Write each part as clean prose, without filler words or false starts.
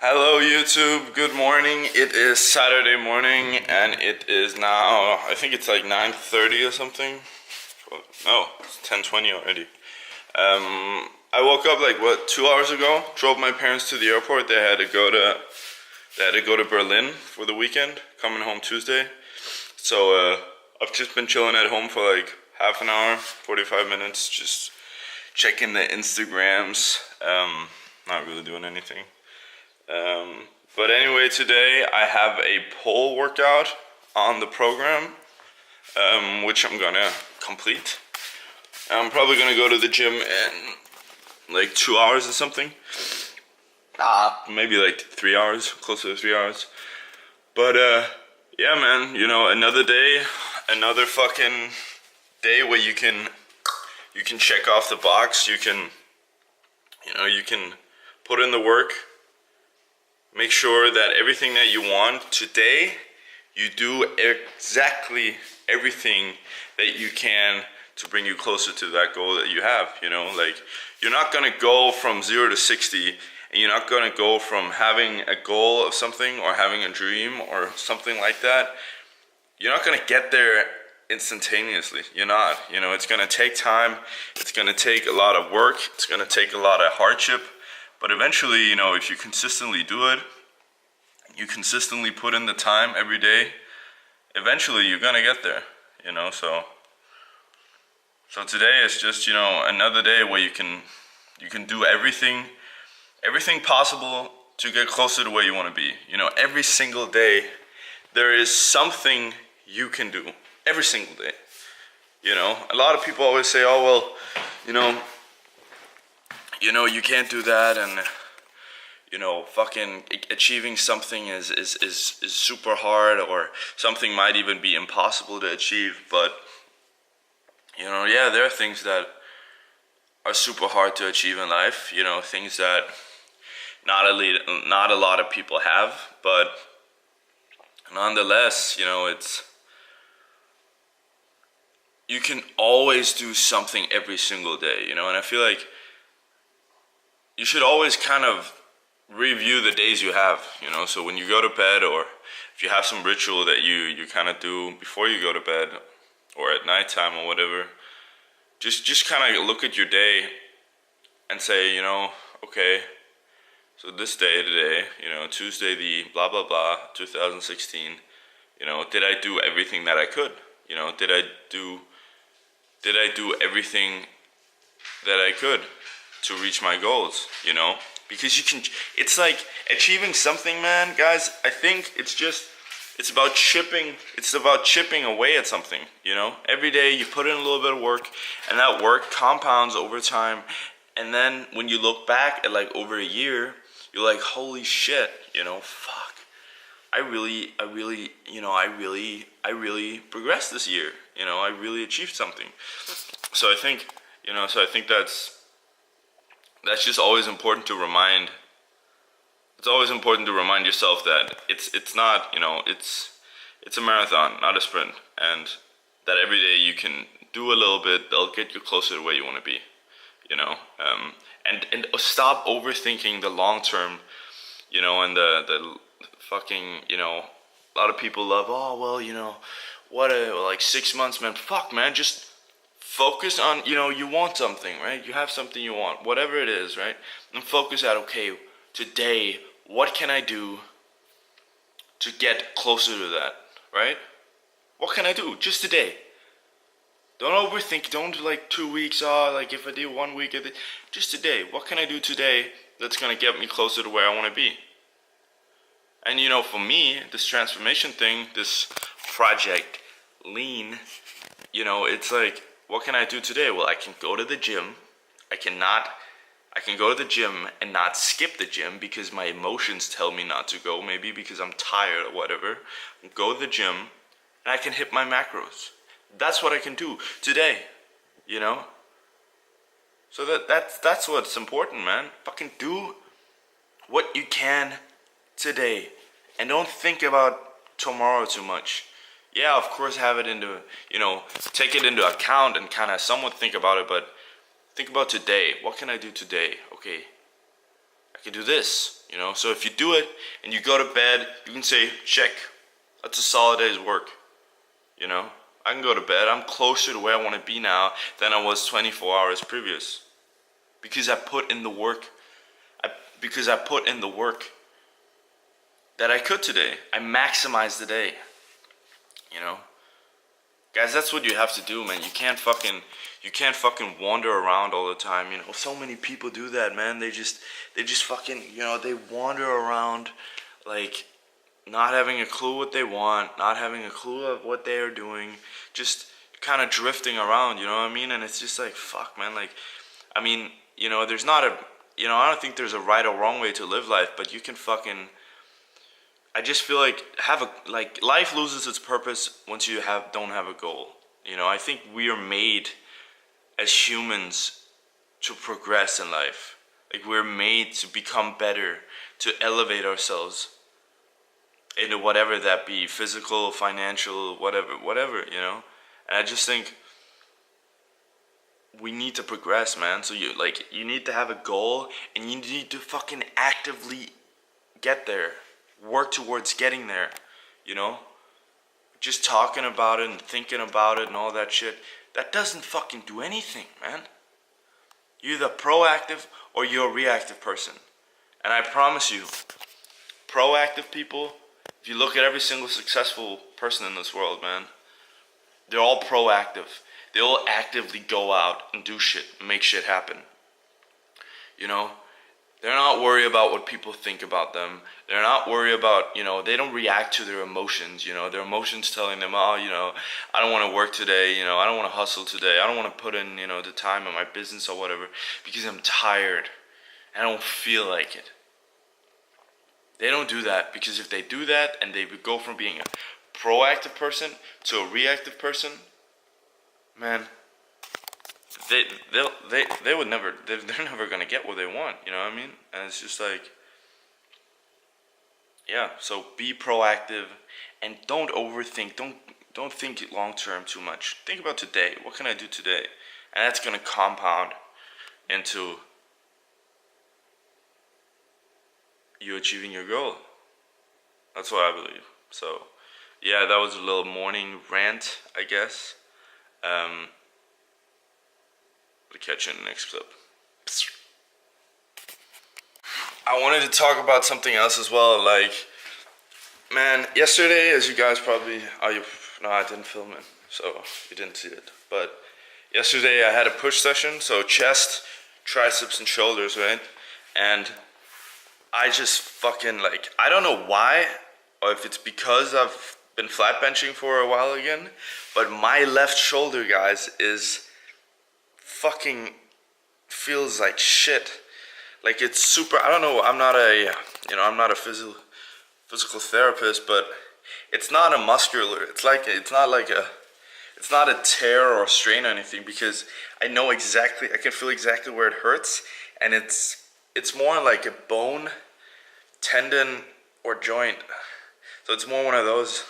Hello YouTube, good morning. It is Saturday morning and it is now, I think it's like 9:30 or something. No, it's 10:20 already. I woke up like 2 hours ago, drove my parents to the airport. They had to go to Berlin for the weekend, coming home Tuesday. So I've just been chilling at home for like half an hour, 45 minutes, just checking the Instagrams, not really doing anything. But anyway, today I have a pole workout on the program, which I'm gonna complete. I'm probably gonna go to the gym in like 2 hours or something. Maybe like 3 hours, closer to 3 hours. But yeah, man, you know, another day, another fucking day where you can check off the box. You can put in the work. Make sure that everything that you want today, you do exactly everything that you can to bring you closer to that goal that you have. You know, like, you're not gonna go from 0 to 60, and you're not gonna go from having a goal of something or having a dream or something like that. You're not gonna get there instantaneously. You're not. You know, it's gonna take time. It's gonna take a lot of work. It's gonna take a lot of hardship. But eventually, you know, if you consistently do it, you consistently put in the time every day, eventually you're gonna get there, you know. So today is just, you know, another day where you can do everything possible to get closer to where you want to be. You know, every single day there is something you can do. Every single day. You know, a lot of people always say, oh well, you can't do that, and you know, fucking achieving something is super hard, or something might even be impossible to achieve. But you know, yeah, there are things that are super hard to achieve in life, you know, things that not a lot of people have, but nonetheless, you know, you can always do something every single day, you know. And I feel like you should always kind of review the days you have, you know. So when you go to bed, or if you have some ritual that you kind of do before you go to bed or at nighttime or whatever, just kind of look at your day and say, you know, okay, so this day today, you know, Tuesday the blah blah blah 2016, you know, did I do everything that I could? You know, did I do everything that I could to reach my goals, you know? Because it's like achieving something, man, guys. I think it's about chipping away at something, you know? Every day you put in a little bit of work, and that work compounds over time. And then when you look back at like over a year, you're like, holy shit, you know, fuck. I really progressed this year, you know, I really achieved something. So I think, you know, that's just always important to remind. It's always important to remind yourself that it's not, you know, it's a marathon, not a sprint, and that every day you can do a little bit, they'll get you closer to where you want to be, you know. And stop overthinking the long term, you know, and the fucking, you know, a lot of people love, oh well, you know, like 6 months, man. Fuck, man, just focus on, you know, you want something, right? You have something you want, whatever it is, right? And focus at, okay, today, what can I do to get closer to that, right? What can I do just today? Don't overthink. Don't do like 2 weeks, like if I do 1 week, just today. What can I do today that's gonna get me closer to where I want to be? And you know, for me, this transformation thing, this project lean, you know, it's like, what can I do today? Well, I can go to the gym. I can go to the gym and not skip the gym because my emotions tell me not to go, maybe because I'm tired or whatever. Go to the gym and I can hit my macros. That's what I can do today, you know? So that's what's important, man. Fucking do what you can today, and don't think about tomorrow too much. Yeah, of course, have it into, you know, take it into account and kind of somewhat think about it, but think about today. What can I do today? Okay, I can do this, you know? So if you do it and you go to bed, you can say, check, that's a solid day's work, you know? I can go to bed, I'm closer to where I want to be now than I was 24 hours previous. Because I put in the work, because I put in the work that I could today. I maximized the day, you know? Guys, that's what you have to do, man. You can't fucking wander around all the time, you know. So many people do that, man. They just fucking, you know, they wander around like not having a clue what they want, not having a clue of what they are doing, just kind of drifting around, you know what I mean? And it's just like, fuck, man. Like, I mean, you know, there's not a, you know, I don't think there's a right or wrong way to live life, but you can fucking, I just feel like life loses its purpose once you don't have a goal. You know, I think we are made as humans to progress in life. Like, we're made to become better, to elevate ourselves into whatever that be, physical, financial, whatever, you know? And I just think we need to progress, man. So you need to have a goal, and you need to fucking actively get there. Work towards getting there, you know? Just talking about it and thinking about it and all that shit, that doesn't fucking do anything, man. You're either proactive or you're a reactive person. And I promise you, proactive people, if you look at every single successful person in this world, man, they're all proactive. They all actively go out and do shit, make shit happen. You know? They're not worried about what people think about them. They're not worried about, you know, they don't react to their emotions, you know. Their emotions telling them, oh, you know, I don't want to work today, you know, I don't want to hustle today. I don't want to put in, you know, the time in my business or whatever because I'm tired. I don't feel like it. They don't do that, because if they do that and they would go from being a proactive person to a reactive person, man, they would never, they're never gonna get what they want, you know what I mean? And it's just like, yeah, so be proactive and don't overthink, don't think long term too much. Think about today. What can I do today? And that's gonna compound into you achieving your goal. That's what I believe. So yeah, that was a little morning rant, I guess. We'll catch you in the next clip. I wanted to talk about something else as well. Like, man, yesterday, as you guys probably, no, I didn't film it, so you didn't see it. But yesterday I had a push session, so chest, triceps, and shoulders, right? And I just fucking, like, I don't know why, or if it's because I've been flat benching for a while again, but my left shoulder, guys, is fucking feels like shit. Like, it's super, I don't know, I'm not a physical therapist, but it's not a muscular, it's not a tear or a strain or anything, because I know exactly, I can feel exactly where it hurts, and it's more like a bone, tendon, or joint. So it's more one of those,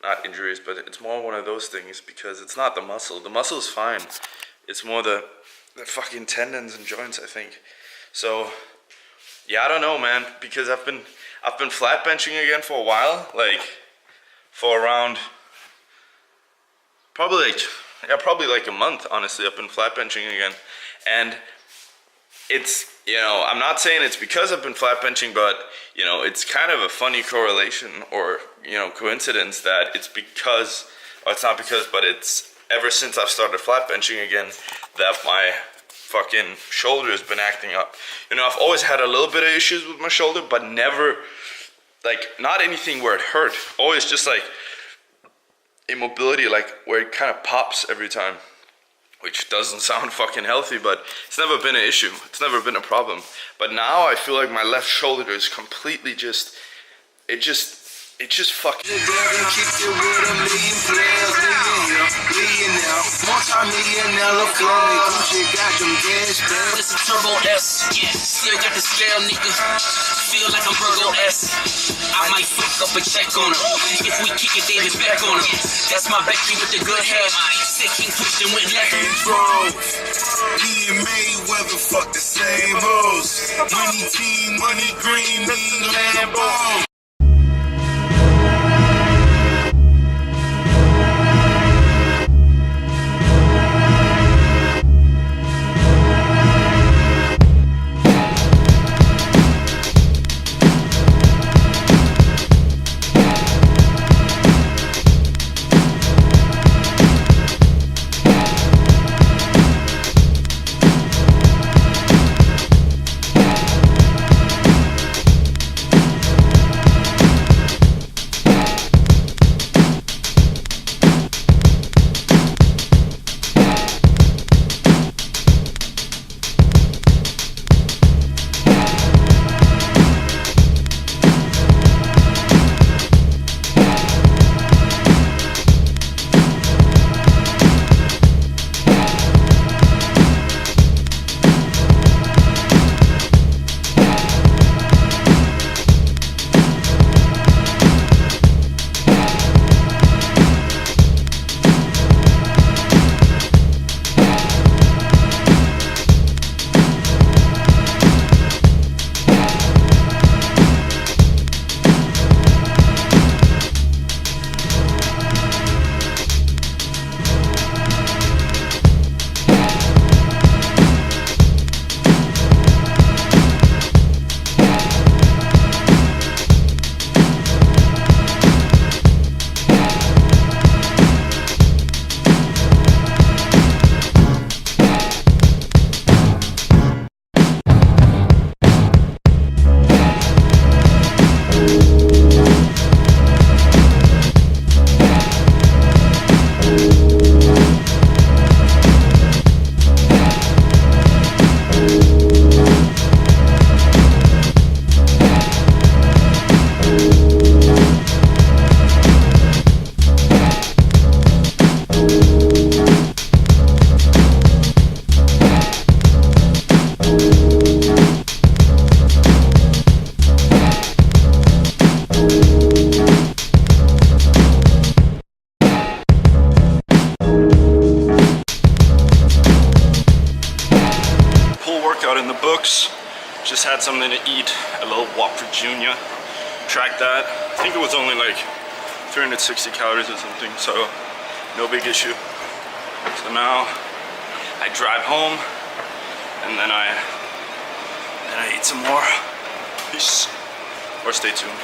not injuries, but it's more one of those things, because it's not the muscle. The muscle is fine. It's more the fucking tendons and joints, I think. So yeah, I don't know, man, because I've been flat benching again for a while, like for around probably like a month, honestly. I've been flat benching again, and it's, you know, I'm not saying it's because I've been flat benching, but, you know, it's kind of a funny correlation, or, you know, coincidence, that it's because, or it's not because, but it's ever since I've started flat benching again that my fucking shoulder has been acting up. You know, I've always had a little bit of issues with my shoulder, but never, like, not anything where it hurt. Always just like immobility, like where it kind of pops every time, which doesn't sound fucking healthy, but it's never been an issue. It's never been a problem. But now I feel like my left shoulder is completely just, it just fucking. It's a turbo S, still got the scale, nigga. Feel like I'm Virgo S. I might fuck up a check on him. If we kick it, David back on him. That's my Becky with the good hair. Sick King pushed and went left. Bro, me and Mayweather. motherfuck the same hoes. Money team, money green, me Lambo. In the books, just had something to eat, a little Whopper Junior. Tracked that. I think it was only like 360 calories or something, so no big issue. So now I drive home and then I eat some more. Peace. Or stay tuned.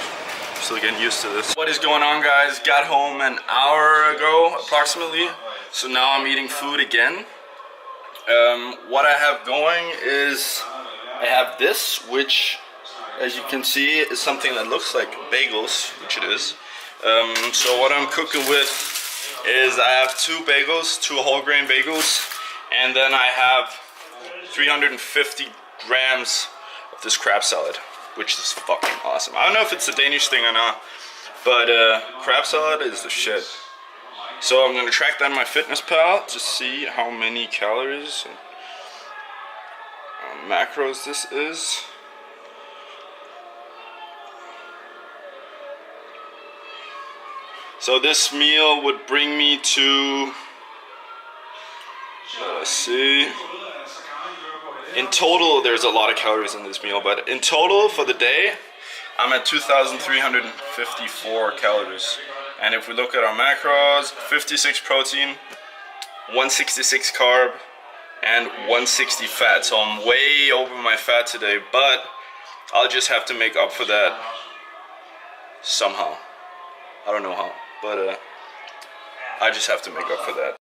Still getting used to this. What is going on, guys? Got home an hour ago approximately, so now I'm eating food again. What I have going is I have this, which as you can see is something that looks like bagels, which it is. So what I'm cooking with is I have two bagels, two whole grain bagels, and then I have 350 grams of this crab salad, which is fucking awesome. I don't know if it's a Danish thing or not, but crab salad is the shit. So I'm gonna track down my MyFitnessPal to see how many calories and macros this is. So this meal would bring me to, let's see, in total there's a lot of calories in this meal, but in total for the day I'm at 2,354 calories. And if we look at our macros, 56 protein, 166 carb, and 160 fat. So I'm way over my fat today, but I'll just have to make up for that somehow. I don't know how, but I just have to make up for that.